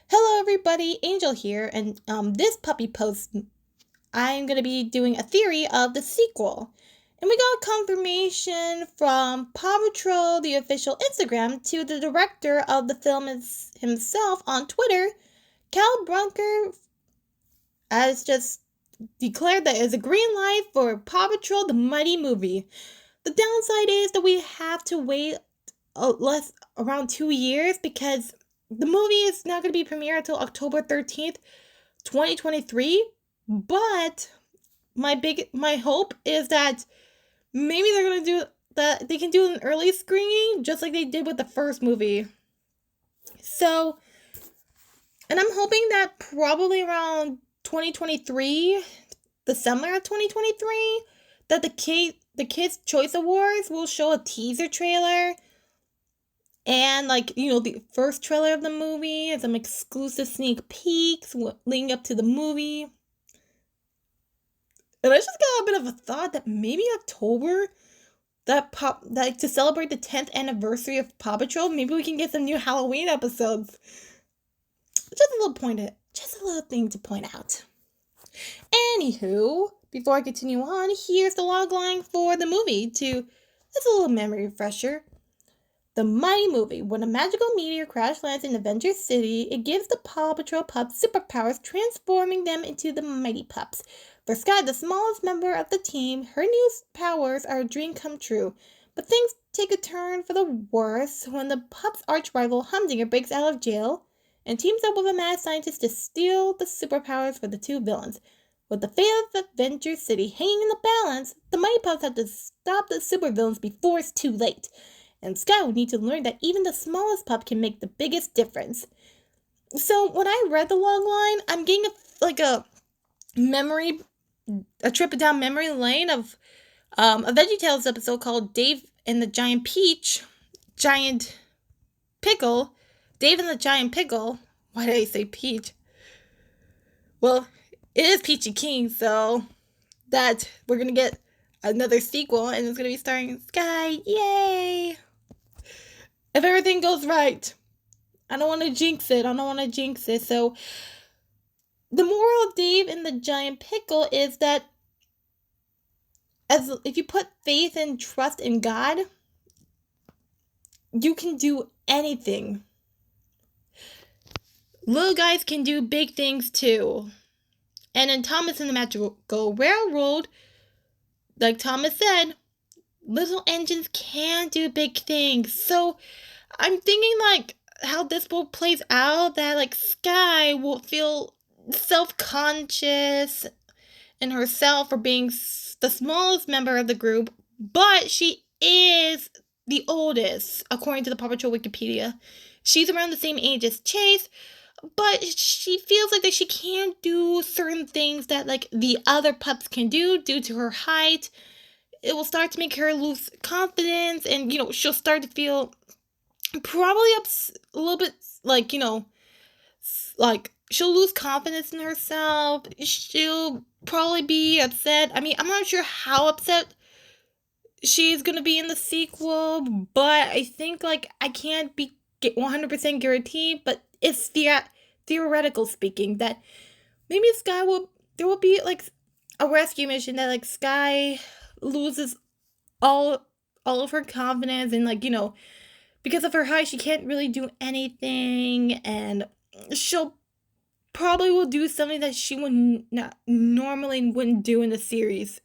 Hello everybody, Angel here, and this puppy post, I'm going to be doing a theory of the sequel. And we got confirmation from Paw Patrol, the official Instagram, to the director of the film himself on Twitter. Cal Brunker has just declared that it's a green light for Paw Patrol, the Mighty movie. The downside is that we have to wait around 2 years because the movie is not going to be premiered until October 13th, 2023. But my hope is that maybe they're going to do that. They can do an early screening just like they did with the first movie. So, and I'm hoping that probably around 2023, the summer of 2023, that the Kids Choice Awards will show a teaser trailer and the first trailer of the movie and some exclusive sneak peeks leading up to the movie. And I just got a bit of a thought that maybe October, that to celebrate the 10th anniversary of Paw Patrol, maybe we can get some new Halloween episodes. Just a little thing to point out. Anywho, before I continue on, here's the logline for the movie. It's a little memory refresher. The Mighty movie. When a magical meteor crash lands in Avenger City, it gives the Paw Patrol pups superpowers, transforming them into the Mighty Pups. For Sky, the smallest member of the team, her new powers are a dream come true. But things take a turn for the worse when the pups' arch rival Humdinger breaks out of jail and teams up with a mad scientist to steal the superpowers for the two villains. With the fate of Avenger City hanging in the balance, the Mighty Pups have to stop the supervillains before it's too late. And Sky will need to learn that even the smallest pup can make the biggest difference. So when I read the logline, I'm getting a trip down memory lane of a VeggieTales episode called Dave and the Giant Pickle. Dave and the Giant Pickle. Why did I say Peach? Well, it is Peachy King, so that we're gonna get another sequel, and it's gonna be starring Sky. Yay! If everything goes right. I don't want to jinx it. So, the moral of Dave and the Giant Pickle is that if you put faith and trust in God, you can do anything. Little guys can do big things too. And in Thomas and the Magical Railroad, like Thomas said, little engines can do big things. So I'm thinking how this will plays out, that Sky will feel self-conscious in herself for being the smallest member of the group, but she is the oldest, according to the Paw Patrol Wikipedia. She's around the same age as Chase, but she feels like that she can't do certain things that the other pups can do due to her height. It will start to make her lose confidence, and she'll start to feel probably a little bit she'll lose confidence in herself. She'll probably be upset. I mean, I'm not sure how upset she's gonna be in the sequel, but I think I can't be 100% guaranteed, but it's theoretical speaking that maybe there will be a rescue mission that Sky loses all of her confidence, and because of her height she can't really do anything, and she'll probably will do something that she would not normally wouldn't do in the series.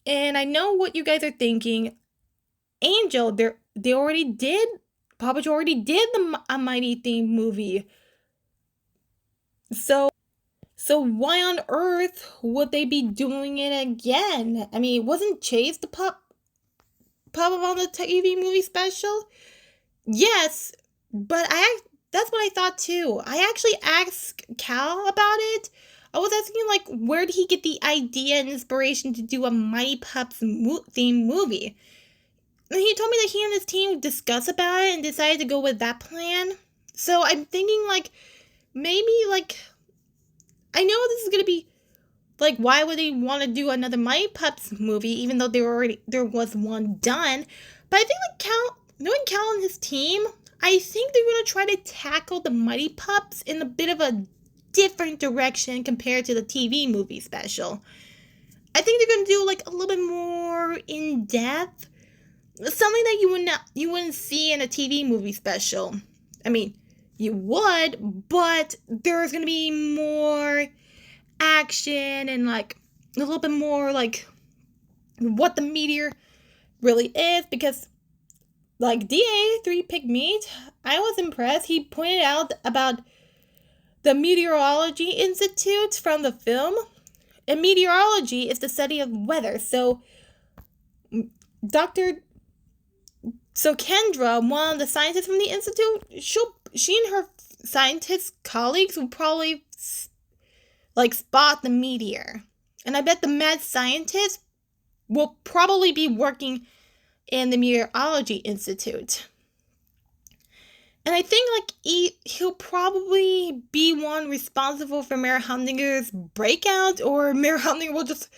And I know what you guys are thinking. Angel, they already did. Paw Patrol already did a Mighty themed movie. So why on earth would they be doing it again? I mean, wasn't Chase the pup on the TV movie special? Yes, but that's what I thought too. I actually asked Cal about it. I was asking where did he get the idea and inspiration to do a Mighty Pups themed movie? And he told me that he and his team discussed about it and decided to go with that plan. So I'm thinking maybe I know this is gonna be why would they want to do another Mighty Pups movie even though there was one done? But I think knowing Cal and his team, I think they're going to try to tackle the Mighty Pups in a bit of a different direction compared to the TV movie special. I think they're going to do like a little bit more in depth, something that you wouldn't see in a TV movie special. I mean, you would, but there's going to be more action and like a little bit more like what the meteor really is, because like DA3 Pigmeat, I was impressed. He pointed out about the Meteorology Institute from the film. And meteorology is the study of weather. So Kendra, one of the scientists from the institute, she and her scientist colleagues will probably like spot the meteor. And I bet the mad scientist will probably be working in the Meteorology Institute. And I think like he'll probably be one responsible for Mayor Humdinger's breakout, or Mayor Humdinger will just...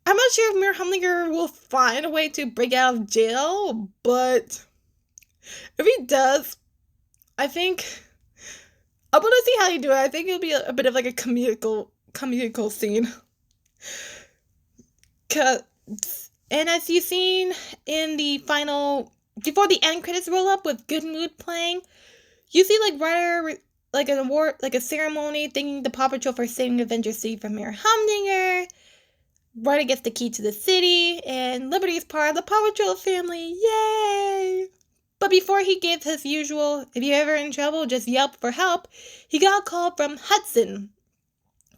I'm not sure if Mayor Humdinger will find a way to break out of jail, but if he does, I think I want to see how you do it. I think it'll be a bit of like a comedical scene. And as you've seen in the final, before the end credits roll up with Good Mood playing, you see like Ryder like an award, like a ceremony thanking the Paw Patrol for saving Avengers City from Mayor Humdinger. Ryder gets the key to the city, and Liberty is part of the Paw Patrol family. Yay! But before he gives his usual, if you're ever in trouble, just yelp for help, he got a call from Hudson,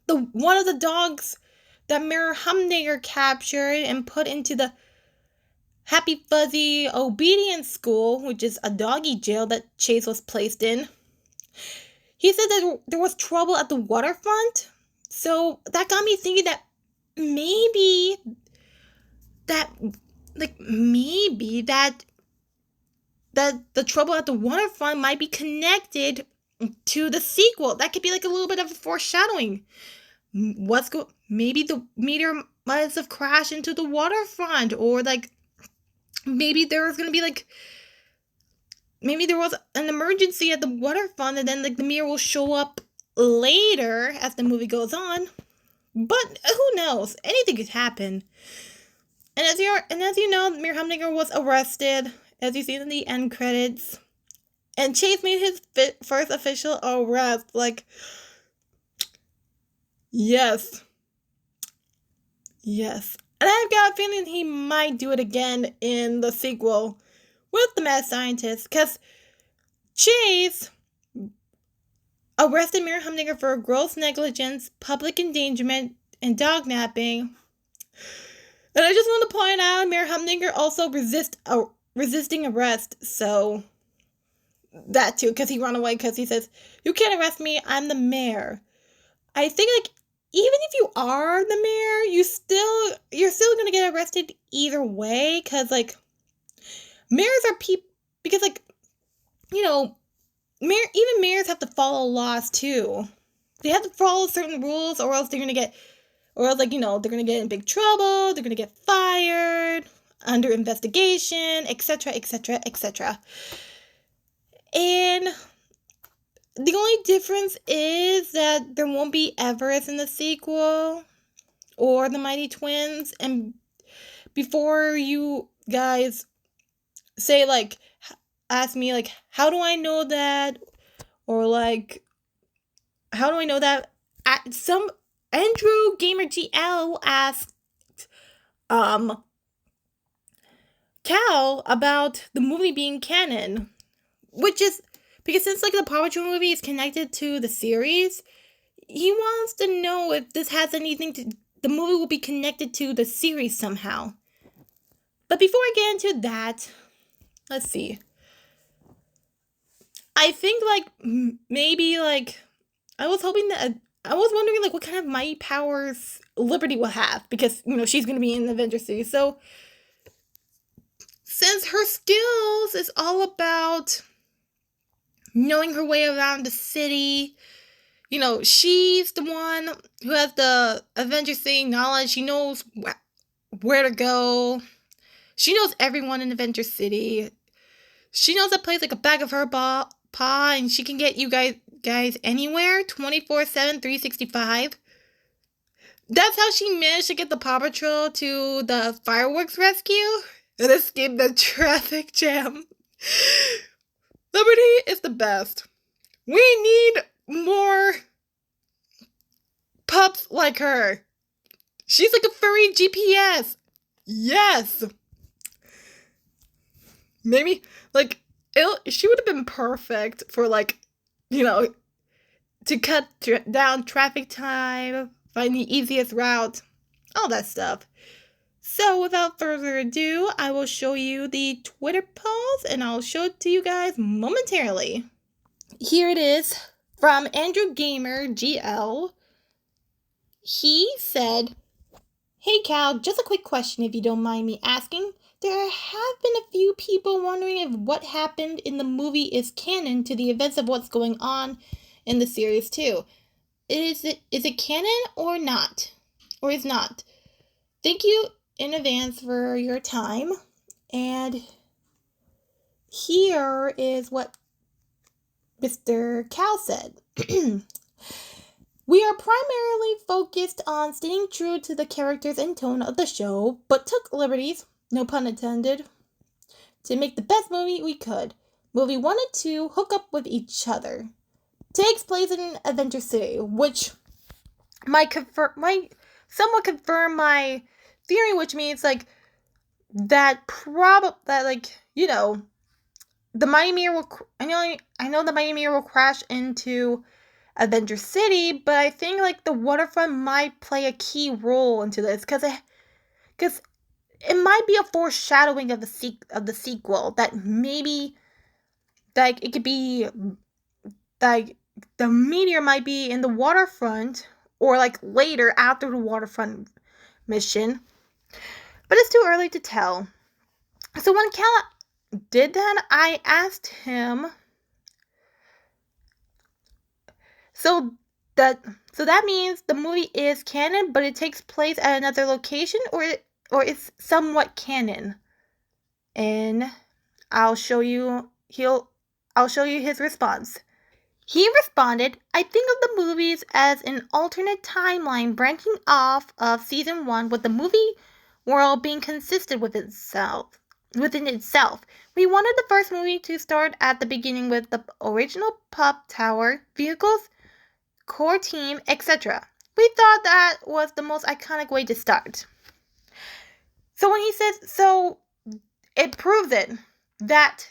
one of the dogs that Mayor Humdinger captured and put into the Happy Fuzzy Obedience School, which is a doggy jail that Chase was placed in. He said that there was trouble at the waterfront, so that got me thinking that maybe that the trouble at the waterfront might be connected to the sequel. That could be like a little bit of a foreshadowing. Maybe the meteor might have crashed into the waterfront, or like maybe there was an emergency at the waterfront, and then like the meteor will show up later as the movie goes on. But who knows? Anything could happen. And as you know, Mayor Humdinger was arrested, as you see in the end credits. And Chase made his first official arrest. Like, yes. And I've got a feeling he might do it again in the sequel with the mad scientist, because Chase arrested Mayor Humdinger for gross negligence, public endangerment, and dog napping. And I just want to point out, Mayor Humdinger also resisting arrest, so that too, because he ran away, because he says, "You can't arrest me, I'm the mayor." I think like even if you are the mayor, you're still gonna get arrested either way, because like mayors are people, because like, you know, even mayors have to follow laws too. They have to follow certain rules, or else they're gonna get in big trouble. They're gonna get fired, under investigation, etc., etc., etc. And the only difference is that there won't be Everest in the sequel, or the Mighty Twins. And before you guys say like, ask me like, how do I know that? Or like, how do I know that? Some Andrew Gamer GL asked Cal about the movie being canon, which is because since like the Paw Patrol movie is connected to the series, he wants to know if this has anything to, the movie will be connected to the series somehow. But before I get into that, let's see. I think like maybe like I was wondering like what kind of mighty powers Liberty will have, because you know she's gonna be in Avengers City. So since her skills is all about knowing her way around the city, you know, she's the one who has the Avengers City knowledge. She knows where to go. She knows everyone in Avengers City. She knows that place like a bag of her paw, and she can get you guys anywhere 24/7, 365. That's how she managed to get the Paw Patrol to the fireworks rescue and escape the traffic jam. Liberty is the best. We need more pups like her. She's like a furry GPS. Yes. Maybe, like, she would have been perfect for, like, to cut down traffic time, find the easiest route, all that stuff. So, without further ado, I will show you the Twitter post, and I'll show it to you guys momentarily. Here it is from Andrew Gamer GL. He said, "Hey Cal, just a quick question if you don't mind me asking. There have been a few people wondering if what happened in the movie is canon to the events of what's going on in the series too. Is it canon or not? Or is not? Thank you in advance for your time." And here is what Mr. Cal said. "We are primarily focused on staying true to the characters and tone of the show, but took liberties, no pun intended, to make the best movie we could. Movie 1 and 2 hook up with each other. Takes place in Adventure City, which might somewhat confirm my theory, which means like the Mighty Mirror will. I know the Mighty Mirror will crash into Adventure City, but I think like the waterfront might play a key role into this because it might be a foreshadowing of the sequel, that maybe like it could be like the meteor might be in the waterfront or like later after the waterfront mission, but it's too early to tell. So when Cal did that, I asked him, so that means the movie is canon, but it takes place at another location, or it's somewhat canon. And I'll show you his response. He responded, "I think of the movies as an alternate timeline branching off of season 1, with the movie world being consistent within itself. We wanted the first movie to start at the beginning with the original Pup Tower, vehicles, core team, etc. We thought that was the most iconic way to start." So when he says, so it proves it, that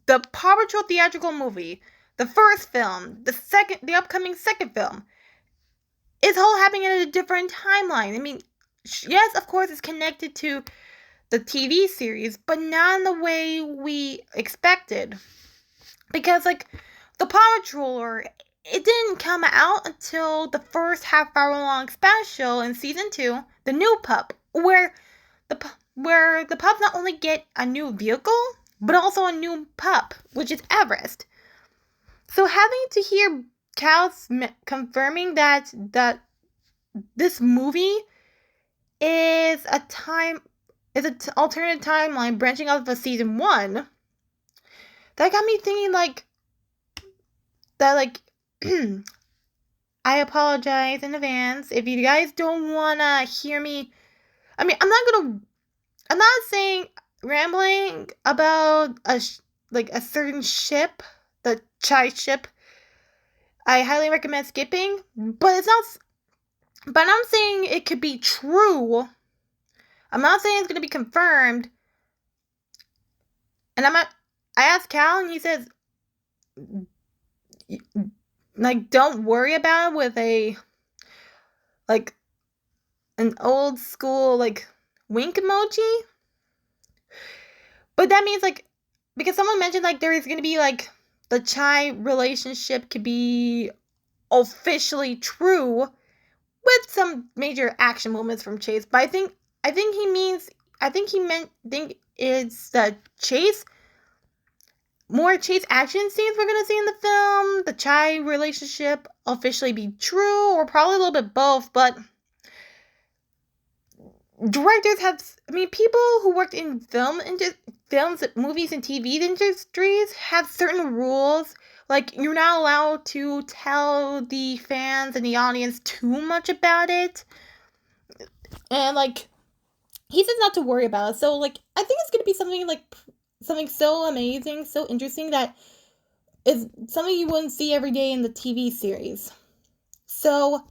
the Paw Patrol theatrical movie, the first film, the upcoming second film, is all happening in a different timeline. I mean, yes, of course, it's connected to the TV series, but not in the way we expected. Because, like, the Paw Patroller, it didn't come out until the first half-hour-long special in season 2, The New Pup, where the pups not only get a new vehicle, but also a new pup, which is Everest. So having to hear Cal confirming that this movie is an alternate timeline branching off of season 1, that got me thinking I apologize in advance if you guys don't wanna hear me. I mean, I'm not saying rambling about a certain ship, the Chai ship. I highly recommend skipping, but I'm saying it could be true. I'm not saying it's gonna be confirmed. And I asked Cal, and he says, like, don't worry about it with an old school, wink emoji. But that means, because someone mentioned, there is going to be, the Chai relationship could be officially true with some major action moments from Chase. But I think it's the Chase, more Chase action scenes we're going to see in the film, the Chai relationship officially be true, or probably a little bit both, but directors people who worked in film films, movies, and TV industries have certain rules. Like, you're not allowed to tell the fans and the audience too much about it. And, like, he says not to worry about it. So, like, I think it's going to be something, like, something so amazing, so interesting that is something you wouldn't see every day in the TV series. So,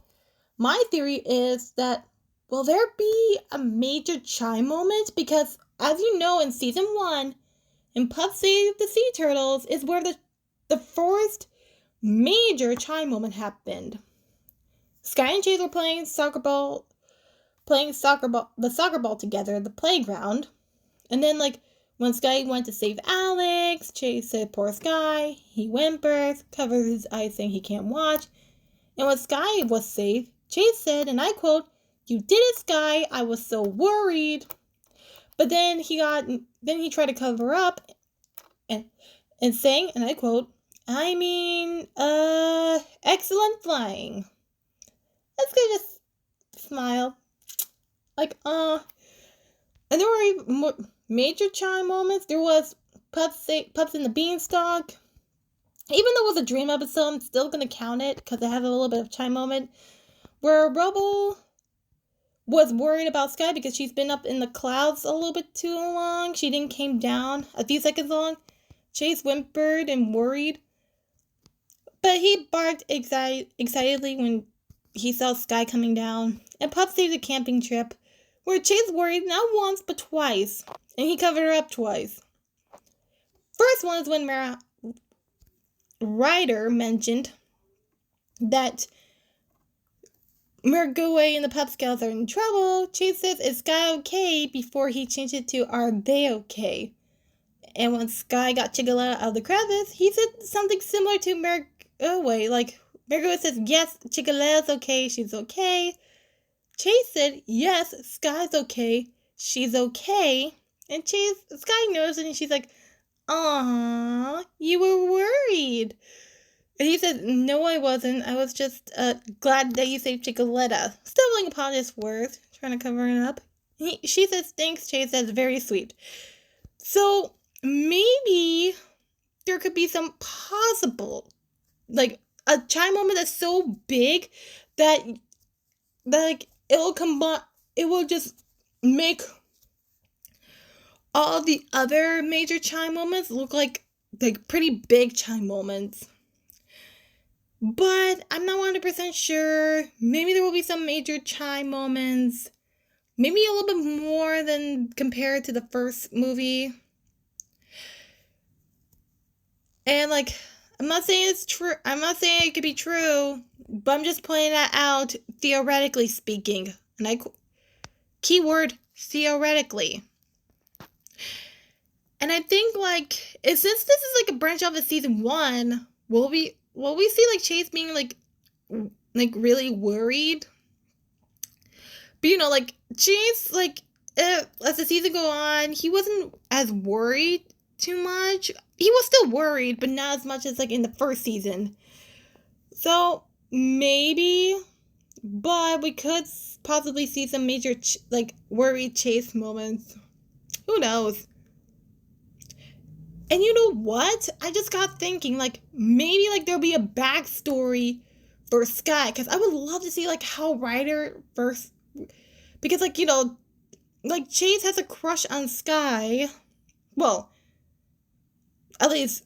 my theory is that will there be a major chime moment? Because, as you know, in season 1, in Puff Save the Sea Turtles is where the first major chime moment happened. Sky and Chase were playing the soccer ball together at the playground. And then, like, when Sky went to save Alex, Chase said, "Poor Sky." He whimpers, covers his eyes saying he can't watch. And when Sky was saved, Chase said, and I quote, "You did it, Sky. I was so worried." But then he tried to cover up and saying, and I quote, "I mean, excellent flying." Let's go just smile. Like, and there were even more major chime moments. There was Pups in the Beanstalk. Even though it was a dream episode, I'm still going to count it because it has a little bit of chime moment where Rubble was worried about Sky because she's been up in the clouds a little bit too long. She didn't came down a few seconds long. Chase whimpered and worried. But he barked excitedly when he saw Sky coming down. And Pup saved a camping trip where Chase worried not once but twice. And he covered her up twice. First one is when Ryder mentioned that Mergaway and the Pup Scouts are in trouble. Chase says, "Is Sky okay?" before he changed it to, "Are they okay?" And when Sky got Chickaletta out of the crevice, he said something similar to Mergaway. Like, Mergaway says, "Yes, Chickaletta's okay, she's okay." Chase said, "Yes, Sky's okay, she's okay." And Sky knows it, and she's like, "Aww, you were worried." And he said, "No, I wasn't. I was just glad that you saved Chickaletta." Stumbling upon his words, trying to cover it up. She says, "Thanks, Chase, that's very sweet." So, maybe there could be some possible, like, a chime moment that's so big that like, it will just make all the other major chime moments look like pretty big chime moments. But I'm not 100% sure. Maybe there will be some major chime moments. Maybe a little bit more than compared to the first movie. And, like, I'm not saying it's true. I'm not saying it could be true. But I'm just pointing that out, theoretically speaking. And keyword, theoretically. And I think, like, since this is, like, a branch off of season 1, will we see, like, Chase being, like, really worried? But, like, Chase, like, as the season go on, he wasn't as worried too much. He was still worried, but not as much as, like, in the first season. So, maybe, but we could possibly see some major, worried Chase moments. Who knows? And you know what? I just got thinking, like, maybe, like, there'll be a backstory for Sky, because I would love to see, like, how Ryder first, because, like, like, Chase has a crush on Sky. Well, at least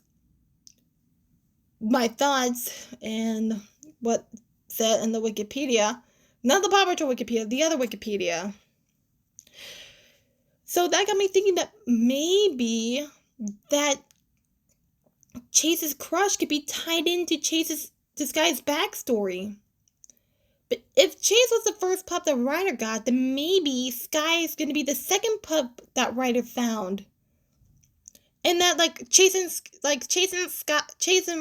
my thoughts and what said in the Wikipedia. Not the Paw Patrol Wikipedia, the other Wikipedia. So that got me thinking that maybe that Chase's crush could be tied into Sky's backstory. But if Chase was the first pup that Ryder got, then maybe Sky is going to be the second pup that Ryder found. And that, like, Chase and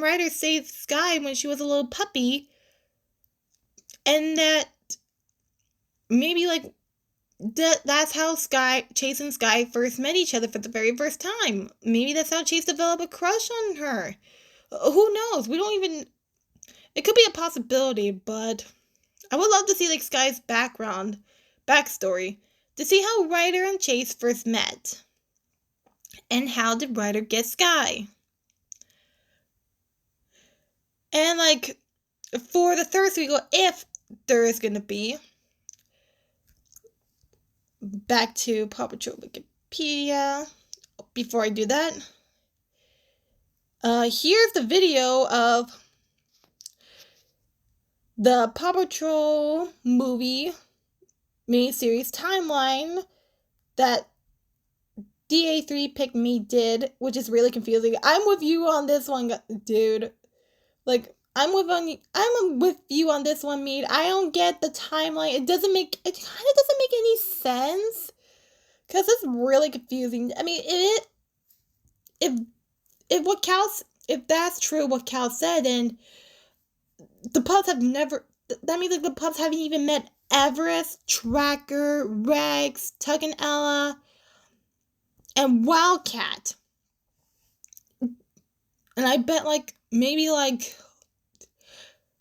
Ryder saved Sky when she was a little puppy. And that maybe, like, that's how Chase and Sky first met each other for the very first time. Maybe that's how Chase developed a crush on her. Who knows? It could be a possibility, but I would love to see, like, Sky's backstory, to see how Ryder and Chase first met. and how did Ryder get Sky? And like for the third sequel, if there is gonna be, back to Paw Patrol Wikipedia. Before I do that, here's the video of the Paw Patrol movie miniseries timeline that DA3 Pick Me did, which is really confusing. I'm with you on this one, dude. Like, I'm with you on this one, Mead. I don't get the timeline. It kind of doesn't make any sense. Because it's really confusing. I mean, if that's true, what Cal said, then the pups have never, that means like the pups haven't even met Everest, Tracker, Rex, Tuck and Ella, and Wildcat. And I bet like maybe like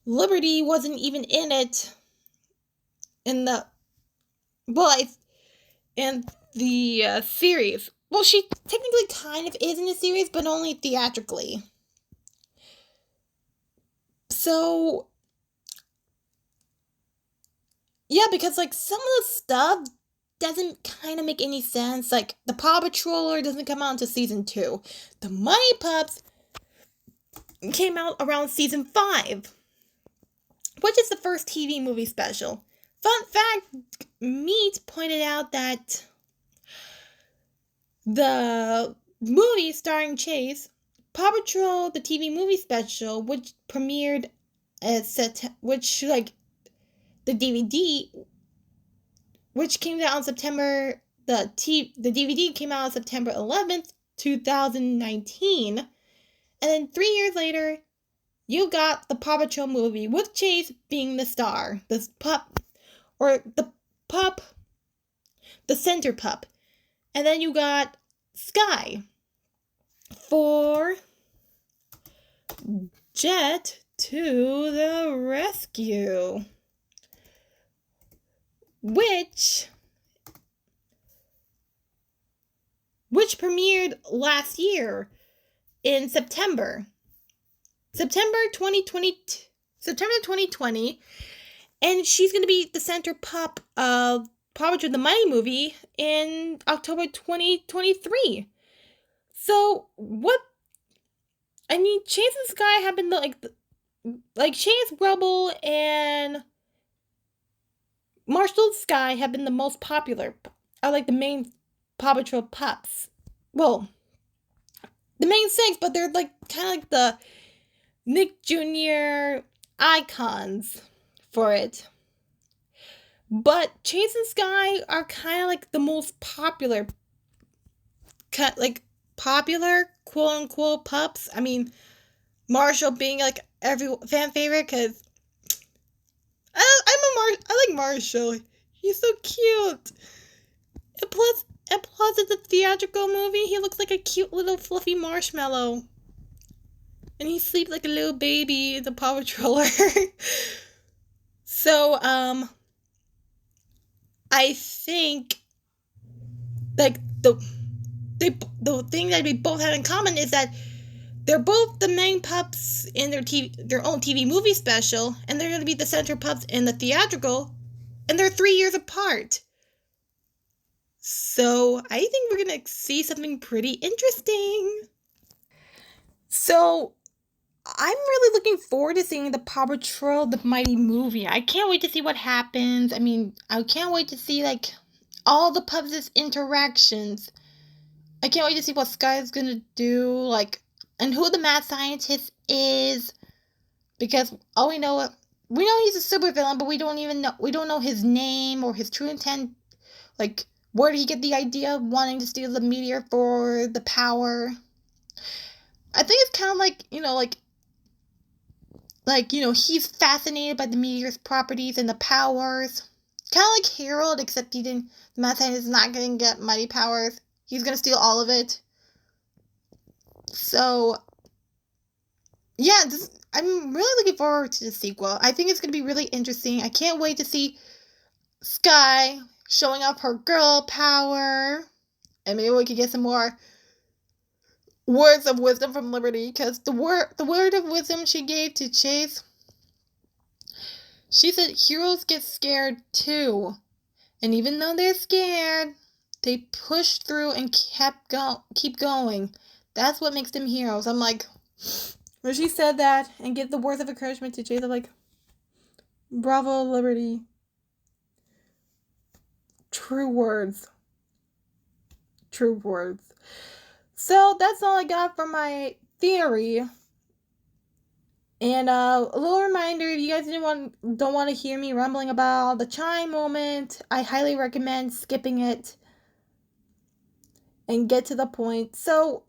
Liberty wasn't even in it in the series. Well, she technically kind of is in the series, but only theatrically. So yeah, because like some of the stuff doesn't kind of make any sense. Like the Paw Patroller doesn't come out until season 2. The Mighty Pups came out around season 5, which is the first TV movie special. Fun fact, Meat pointed out that the movie starring Chase, Paw Patrol, the TV movie special, which premiered the DVD, which came out on September, the DVD came out on September 11th, 2019, and then 3 years later, you got the Paw Patrol movie with Chase being the star, the center pup, and then you got Sky for Jet to the Rescue, which premiered last year in September 2020, and she's going to be the center pup of Paw Patrol the Mighty movie in October 2023. So Chase and Sky have been like Chase, Rubble, and Marshall Sky have been the most popular, are like the main Paw Patrol pups. Well, the main 6, but they're like kind of like the Nick Jr. icons for it. But Chase and Sky are kind of like the most popular, quote unquote pups. I mean, Marshall being like every fan favorite because I like Marshall. He's so cute. And plus, it's a theatrical movie. He looks like a cute little fluffy marshmallow. And he sleeps like a little baby, the Paw Patroller. So, I think, like, the thing that we both have in common is that they're both the main pups in their own TV movie special, and they're going to be the center pups in the theatrical, and they're 3 years apart. So, I think we're going to see something pretty interesting. So, I'm really looking forward to seeing the Paw Patrol the Mighty movie. I can't wait to see what happens. I mean, I can't wait to see, like, all the pups' interactions. I can't wait to see what Sky's gonna do, like, and who the mad scientist is. Because all we know he's a supervillain, but we don't know his name or his true intent. Like, where did he get the idea of wanting to steal the meteor for the power? I think it's kind of like, he's fascinated by the meteor's properties and the powers. Kind of like Harold, except the mad scientist is not going to get mighty powers. He's going to steal all of it. So, yeah, I'm really looking forward to the sequel. I think it's going to be really interesting. I can't wait to see Sky showing off her girl power. And maybe we could get some more words of wisdom from Liberty, because the word of wisdom she gave to Chase, she said heroes get scared too. And even though they're scared, they push through and keep going. That's what makes them heroes. I'm like, when she said that and give the words of encouragement to Chase, I'm like, bravo, Liberty. True words. True words. So that's all I got for my theory. And a little reminder, if you guys don't want to hear me rumbling about the chai moment, I highly recommend skipping it and get to the point. So,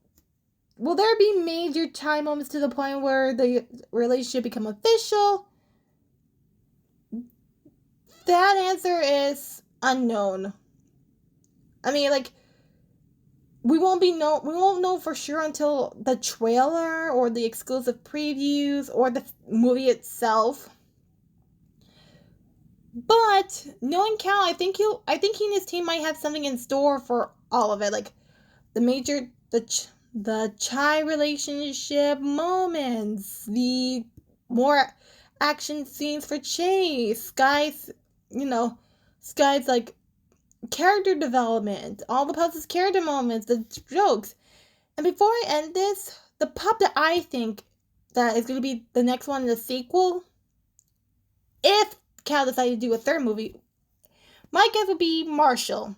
will there be major chai moments to the point where the relationship become official? That answer is unknown. I mean, like, we won't know for sure until the trailer or the exclusive previews or the movie itself. But knowing Cal, I think he and his team might have something in store for all of it, like the chai relationship moments, the more action scenes for Chase, Sky's like character development, all the Pups' character moments, the jokes. And before I end this, the pup that I think that is going to be the next one in the sequel, if Cal decided to do a third movie, my guess would be Marshall.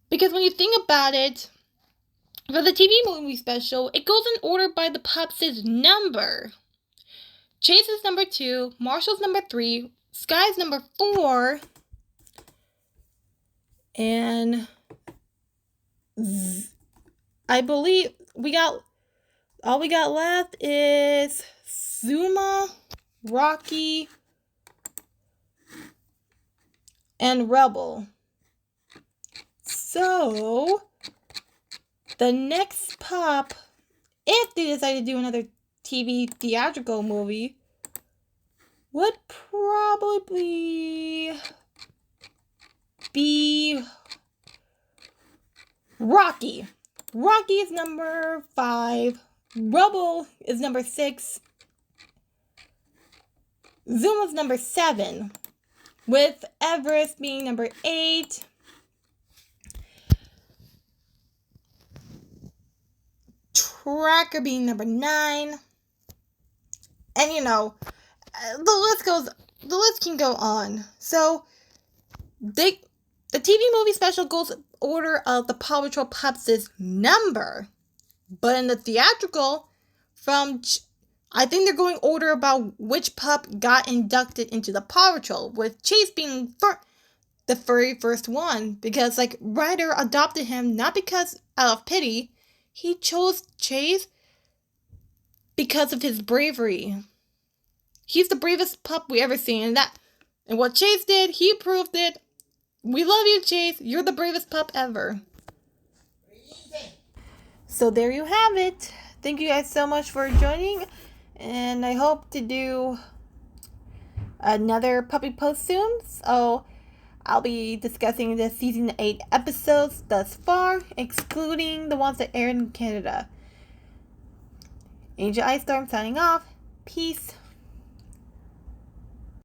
Because when you think about it, for the TV movie special, it goes in order by the Pups' number. Chase is number 2, Marshall's number 3, Sky's number 4, and I believe all we got left is Zuma, Rocky, and Rebel. So, the next pup, if they decide to do another TV theatrical movie, would probably be Rocky. Rocky is number 5. Rebel is number 6. Zuma's number 7. With Everest being number 8. Tracker being number 9. And the list can go on. So the TV movie special goes in order of the Paw Patrol Pups' number. But in the theatrical, I think they're going order about which pup got inducted into the Paw Patrol, with Chase being the very first one. Because, Ryder adopted him not because out of pity. He chose Chase because of his bravery. He's the bravest pup we ever seen. And what Chase did, he proved it. We love you, Chase. You're the bravest pup ever. So there you have it. Thank you guys so much for joining. And I hope to do another puppy post soon. So I'll be discussing the season 8 episodes thus far, excluding the ones that aired in Canada. Angel Ice Storm signing off. Peace.